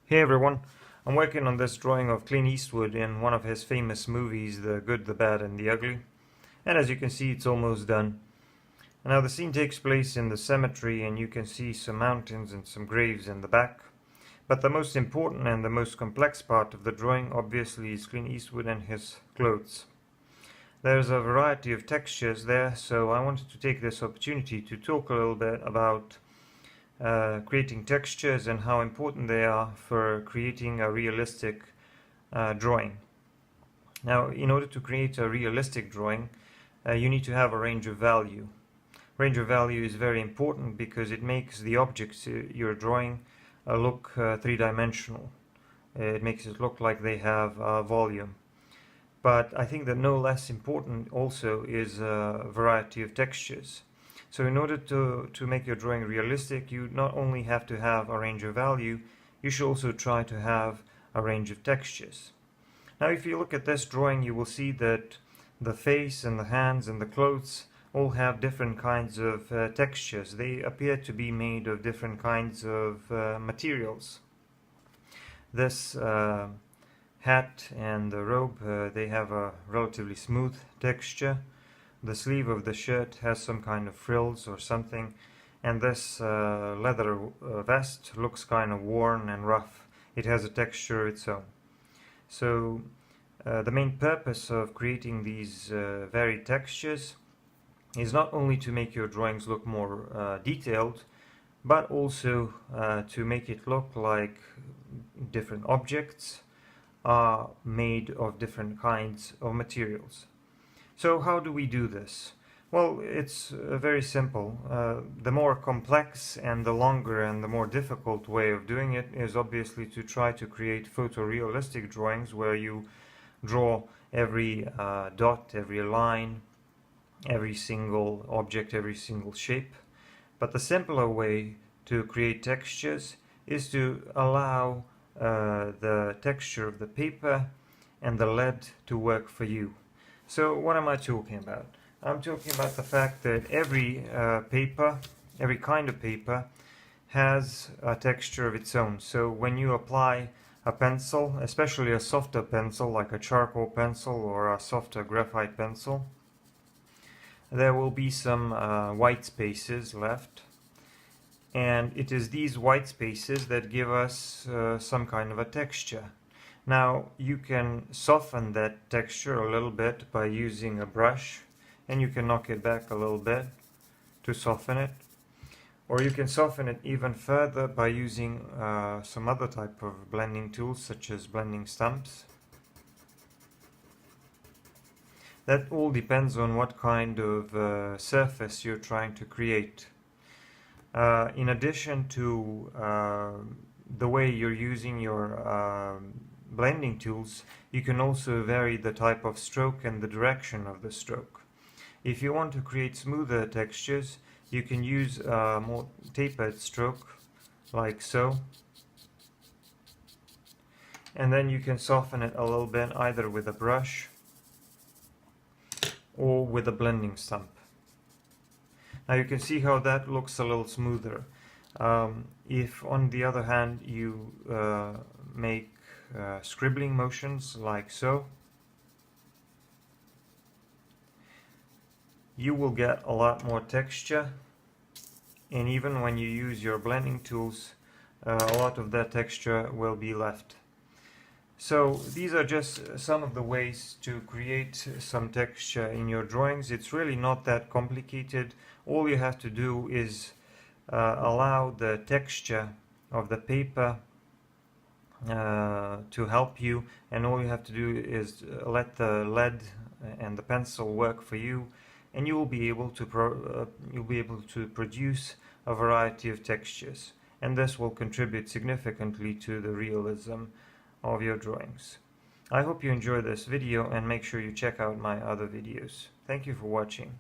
Hey everyone, I'm working on this drawing of Clint Eastwood in one of his famous movies, The Good, the Bad and the Ugly. And as you can see, it's almost done. Now the scene takes place in the cemetery and you can see some mountains and some graves in the back. But the most important and the most complex part of the drawing obviously is Clint Eastwood and his clothes. There's a variety of textures there, so I wanted to take this opportunity to talk a little bit about creating textures and how important they are for creating a realistic drawing. Now, in order to create a realistic drawing, you need to have a range of value. Range of value is very important because it makes the objects you're drawing look three-dimensional. It makes it look like they have volume. But I think that no less important also is a variety of textures. So in order to make your drawing realistic, you not only have to have a range of value, you should also try to have a range of textures. Now if you look at this drawing, you will see that the face and the hands and the clothes all have different kinds of textures. They appear to be made of different kinds of materials. This hat and the robe, they have a relatively smooth texture. The sleeve of the shirt has some kind of frills or something, and this leather vest looks kind of worn and rough. It has a texture of its own. So the main purpose of creating these varied textures is not only to make your drawings look more detailed, but also to make it look like different objects are made of different kinds of materials. So how do we do this? Well, it's very simple. The more complex and the longer and the more difficult way of doing it is obviously to try to create photorealistic drawings where you draw every dot, every line, every single object, every single shape. But the simpler way to create textures is to allow the texture of the paper and the lead to work for you. So what am I talking about? I'm talking about the fact that every paper, every kind of paper has a texture of its own. So when you apply a pencil, especially a softer pencil like a charcoal pencil or a softer graphite pencil, there will be some white spaces left. And it is these white spaces that give us some kind of a texture. Now you can soften that texture a little bit by using a brush, and you can knock it back a little bit to soften it, or you can soften it even further by using some other type of blending tools such as blending stumps. That all depends on what kind of surface you're trying to create. In addition to the way you're using your blending tools, you can also vary the type of stroke and the direction of the stroke. If you want to create smoother textures, you can use a more tapered stroke, like so. And then you can soften it a little bit either with a brush or with a blending stump. Now you can see how that looks a little smoother. If on the other hand you make scribbling motions like so, you will get a lot more texture, and even when you use your blending tools, a lot of that texture will be left. So these are just some of the ways to create some texture in your drawings. It's really not that complicated. All you have to do is allow the texture of the paper to help you, and all you have to do is let the lead and the pencil work for you, and you will be able to produce a variety of textures, and this will contribute significantly to the realism of your drawings. I hope you enjoyed this video, and make sure you check out my other videos. Thank you for watching.